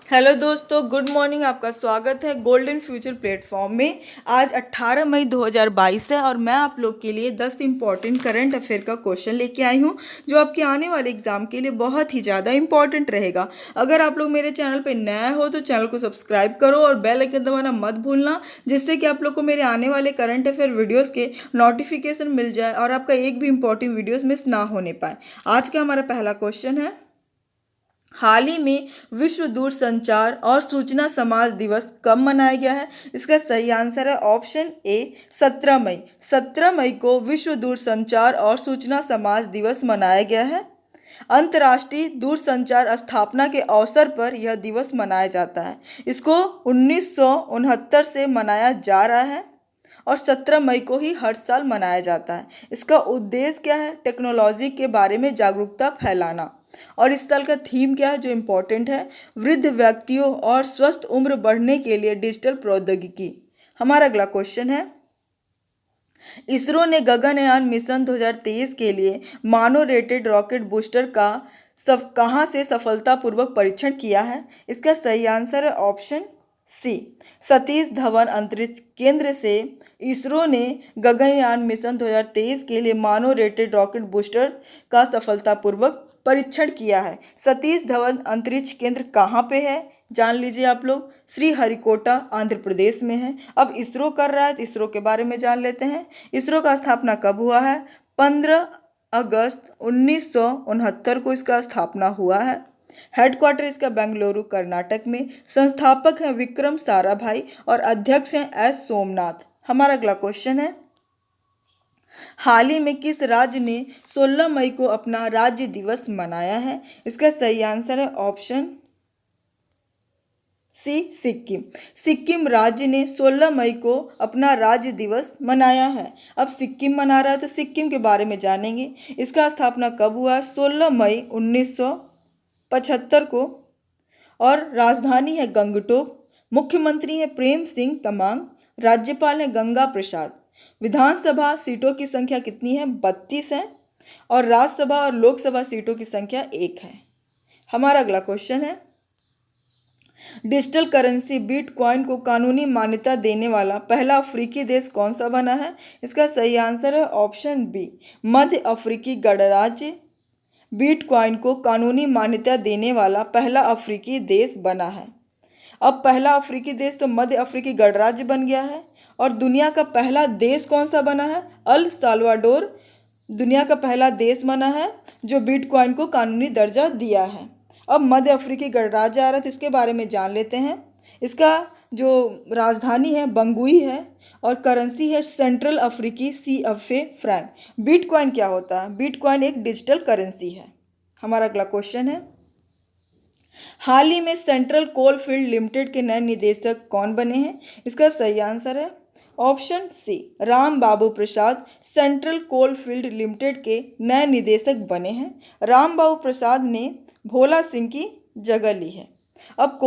Hello दोस्तों, good morning. आपका स्वागत है गोल्डन फ्यूचर प्लेटफॉर्म में। आज 18 मई 2022 है और मैं आप लोग के लिए 10 इंपॉर्टेंट करंट अफेयर का क्वेश्चन लेके आई हूँ जो आपके आने वाले एग्जाम के लिए बहुत ही ज़्यादा इंपॉर्टेंट रहेगा। अगर आप लोग मेरे चैनल पे नया हो तो चैनल को सब्सक्राइब करो और बेल आइकन दबाना मत भूलना, जिससे कि आप लोग को मेरे आने वाले करंट अफेयर वीडियोज़ के नोटिफिकेशन मिल जाए और आपका एक भी इंपॉर्टेंट वीडियोज़ मिस ना होने पाए। आज का हमारा पहला क्वेश्चन है, हाल ही में विश्व दूरसंचार और सूचना समाज दिवस कब मनाया गया है? इसका सही आंसर है ऑप्शन ए 17 मई। 17 मई को विश्व दूरसंचार और सूचना समाज दिवस मनाया गया है। अंतर्राष्ट्रीय दूरसंचार स्थापना के अवसर पर यह दिवस मनाया जाता है। इसको 1969 से मनाया जा रहा है और 17 मई को ही हर साल मनाया जाता है। इसका उद्देश्य क्या है? टेक्नोलॉजी के बारे में जागरूकता फैलाना। और इस साल का थीम क्या है जो इम्पोर्टेंट है? वृद्ध व्यक्तियों और स्वस्थ उम्र बढ़ने के लिए डिजिटल प्रौद्योगिकी। हमारा अगला क्वेश्चन है, इसरो ने गगनयान मिशन 2023 के लिए मानव रेटेड रॉकेट बूस्टर का कहाँ से सफलतापूर्वक परीक्षण किया है? इसका सही आंसर है ऑप्शन सी, सतीश धवन अंतरिक्ष केंद्र से इसरो ने गगनयान मिशन 2023 के लिए मानव रेटेड रॉकेट बूस्टर का सफलतापूर्वक परीक्षण किया है। सतीश धवन अंतरिक्ष केंद्र कहाँ पे है जान लीजिए आप लोग। श्रीहरिकोटा आंध्र प्रदेश में है। अब इसरो कर रहा है तो इसरो के बारे में जान लेते हैं। इसरो का स्थापना कब हुआ है? 15 अगस्त 1969 को इसका स्थापना हुआ है। हेडक्वार्टर इसका बेंगलुरु कर्नाटक में। संस्थापक हैं विक्रम साराभाई और अध्यक्ष हैं एस सोमनाथ। हमारा अगला क्वेश्चन है, हाल ही में किस राज्य ने 16 मई को अपना राज्य दिवस मनाया है? इसका सही आंसर है ऑप्शन सी, सिक्किम। सिक्किम राज्य ने 16 मई को अपना राज्य दिवस मनाया है। अब सिक्किम मना रहा है तो सिक्किम के बारे में जानेंगे। इसका स्थापना कब हुआ? 16 मई 1975 को और राजधानी है गंगटोक। मुख्यमंत्री है प्रेम सिंह तमांग। राज्यपाल है गंगा प्रसाद। विधानसभा सीटों की संख्या कितनी है? 32 है और राज्यसभा और लोकसभा सीटों की संख्या 1 है। हमारा अगला क्वेश्चन है, डिजिटल करेंसी बिटकॉइन को कानूनी मान्यता देने वाला पहला अफ्रीकी देश कौन सा बना है? इसका सही आंसर है ऑप्शन बी, मध्य अफ्रीकी गणराज्य बिटकॉइन को कानूनी मान्यता देने वाला पहला अफ्रीकी देश बना है। अब पहला अफ्रीकी देश तो मध्य अफ्रीकी गणराज्य बन गया है और दुनिया का पहला देश कौन सा बना है? अल साल्वाडोर दुनिया का पहला देश बना है जो बिटकॉइन को कानूनी दर्जा दिया है। अब मध्य अफ्रीकी गणराज्य आ रहा है तो इसके बारे में जान लेते हैं। इसका जो राजधानी है बंगुई है और करेंसी है सेंट्रल अफ्रीकी CFA फ्रैंक। बिटकॉइन क्या होता है? बिटकॉइन एक डिजिटल करेंसी है। हमारा अगला क्वेश्चन है, हाल ही में सेंट्रल कोल फील्ड लिमिटेड के नए निदेशक कौन बने हैं? इसका सही आंसर है ऑप्शन सी, राम बाबू प्रसाद सेंट्रल कोल फील्ड लिमिटेड के नए निदेशक बने हैं। राम बाबू प्रसाद ने भोला सिंह की जगह ली है। अब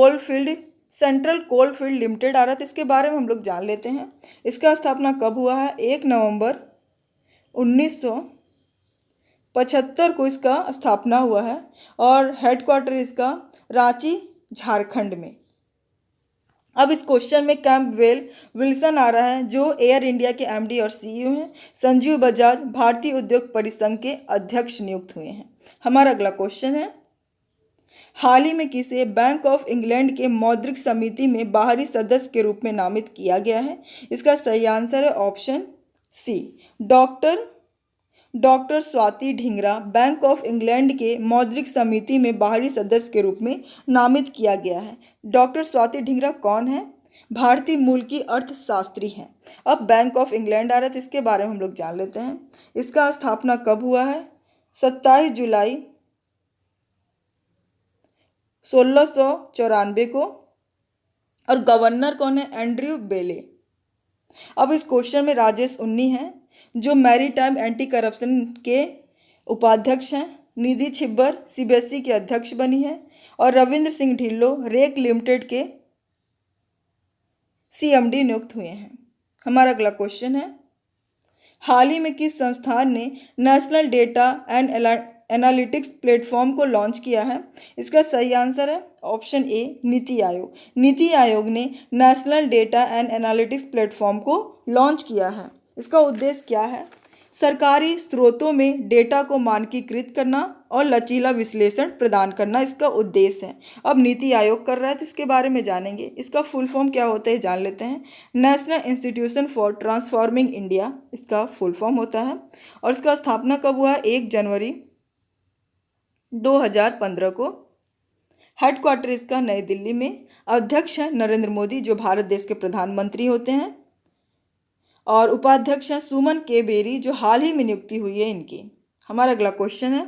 सेंट्रल कोल फील्ड लिमिटेड आ रहा था, इसके बारे में हम लोग जान लेते हैं। इसका स्थापना कब हुआ है? 1 नवंबर 1975 को इसका स्थापना हुआ है और हेडक्वार्टर इसका रांची झारखंड में। अब इस क्वेश्चन में कैंपबेल विल्सन आ रहा है जो एयर इंडिया के MD और CEO हैं। संजीव बजाज भारतीय उद्योग परिसंघ के अध्यक्ष नियुक्त हुए हैं। हमारा अगला क्वेश्चन है, हाल ही में किसे बैंक ऑफ इंग्लैंड के मौद्रिक समिति में बाहरी सदस्य के रूप में नामित किया गया है? इसका सही आंसर है option C, doctor Swati Dhingra Bank of England के मौद्रिक समिति में बाहरी सदस्य के रूप में नामित किया गया है। डॉक्टर स्वाति ढींगरा कौन है? भारतीय मूल की अर्थशास्त्री हैं। अब बैंक ऑफ इंग्लैंड आ रहा है तो इसके बारे में हम लोग जान लेते हैं। इसका स्थापना कब हुआ है? 27 जुलाई 1694 को और गवर्नर कौन है? एंड्रयू बेले। अब इस क्वेश्चन में राजेश उन्नी हैं जो मैरीटाइम एंटी करप्शन के उपाध्यक्ष हैं। निधि छिब्बर CBSE की अध्यक्ष बनी है और रविंद्र सिंह ढिल्लो रेक लिमिटेड के CMD नियुक्त हुए हैं। हमारा अगला क्वेश्चन है, हाल ही में किस संस्थान ने national data and analytics platform को लॉन्च किया है? इसका सही आंसर है ऑप्शन ए नीति आयोग। नीति आयोग ने national data and analytics platform को लॉन्च किया है। इसका उद्देश्य क्या है? सरकारी स्रोतों में डेटा को मानकीकृत करना और लचीला विश्लेषण प्रदान करना इसका उद्देश्य है। अब नीति आयोग कर रहा है तो इसके बारे में जानेंगे। इसका फुल फॉर्म क्या होता है जान लेते हैं। National institution for transforming India इसका फुल फॉर्म होता है। और इसका स्थापना कब हुआ है? 1 जनवरी 2015 को। हेडक्वार्टर इसका नई दिल्ली में। अध्यक्ष है नरेंद्र मोदी जो भारत देश के प्रधानमंत्री होते हैं। और उपाध्यक्ष हैं सुमन के बेरी जो हाल ही में नियुक्ति हुई है इनकी। हमारा अगला क्वेश्चन है,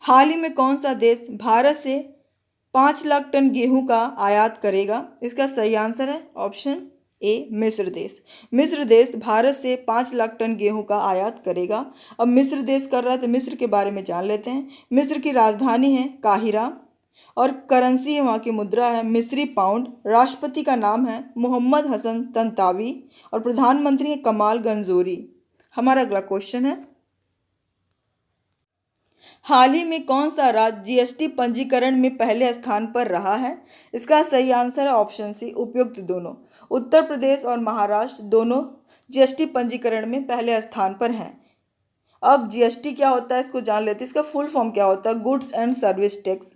हाल ही में कौन सा देश भारत से 5 लाख टन गेहूं का आयात करेगा? इसका सही आंसर है ऑप्शन ए मिस्र देश। मिस्र देश भारत से 5 लाख टन गेहूं का आयात करेगा। अब मिस्र देश कर रहा है तो मिस्र के बारे में जान लेते हैं। मिस्र की राजधानी है काहिरा और करेंसी है वहाँ की मुद्रा है मिस्री पाउंड। राष्ट्रपति का नाम है मोहम्मद हसन तंतावी और प्रधानमंत्री है कमाल गंजोरी। हमारा अगला क्वेश्चन है, हाल ही में कौन सा राज्य जीएसटी पंजीकरण में पहले स्थान पर रहा है? इसका सही आंसर है ऑप्शन सी उपयुक्त दोनों। उत्तर प्रदेश और महाराष्ट्र दोनों जीएसटी पंजीकरण में पहले स्थान पर हैं। अब जीएसटी क्या होता है इसको जान लेते हैं। इसका फुल फॉर्म क्या होता है? Goods and service tax.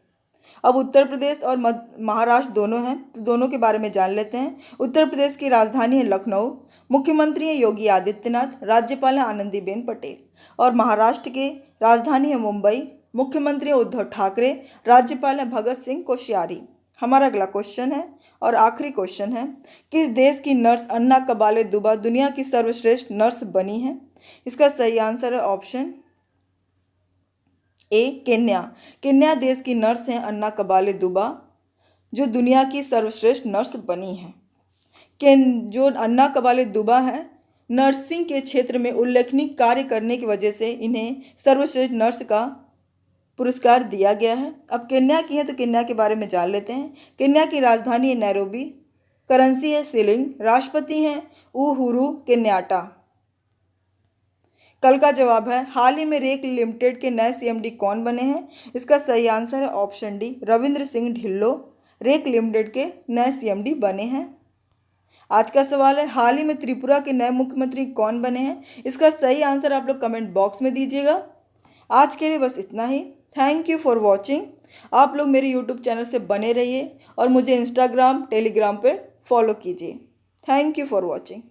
अब उत्तर प्रदेश और महाराष्ट्र दोनों हैं तो दोनों के बारे में जान लेते हैं। उत्तर प्रदेश की राजधानी है लखनऊ। मुख्यमंत्री हैं योगी आदित्यनाथ। राज्यपाल हैं आनंदीबेन पटेल। और महाराष्ट्र के राजधानी है मुंबई। मुख्यमंत्री उद्धव ठाकरे। राज्यपाल हैं भगत सिंह कोश्यारी। हमारा अगला क्वेश्चन है और आखिरी क्वेश्चन है, किस देश की नर्स अन्ना कबाले दुबा दुनिया की सर्वश्रेष्ठ नर्स बनी है? इसका सही आंसर है ऑप्शन ए केन्या। केन्या देश की नर्स हैं अन्ना कबाले दुबा जो दुनिया की सर्वश्रेष्ठ नर्स बनी है। जो अन्ना कबाले दुबा है नर्सिंग के क्षेत्र में उल्लेखनीय कार्य करने की वजह से इन्हें सर्वश्रेष्ठ नर्स का पुरस्कार दिया गया है। अब केन्या की है तो केन्या के बारे में जान लेते हैं। केन्या की राजधानी है नैरोबी। करेंसी है शिलिंग। राष्ट्रपति हैं उहुरु केन्याटा। कल का जवाब है, हाल ही में रेक लिमिटेड के नए सीएमडी कौन बने हैं? इसका सही आंसर है option D Ravindra Singh Dhillon REC limited के नए सीएमडी बने हैं। आज का सवाल है, हाल ही में त्रिपुरा के नए मुख्यमंत्री कौन बने हैं? इसका सही आंसर आप लोग कमेंट बॉक्स में दीजिएगा। आज के लिए बस इतना ही। Thank you for watching. आप लोग मेरे यूट्यूब चैनल से बने रहिए और मुझे इंस्टाग्राम टेलीग्राम पर फॉलो कीजिए। Thank you for watching.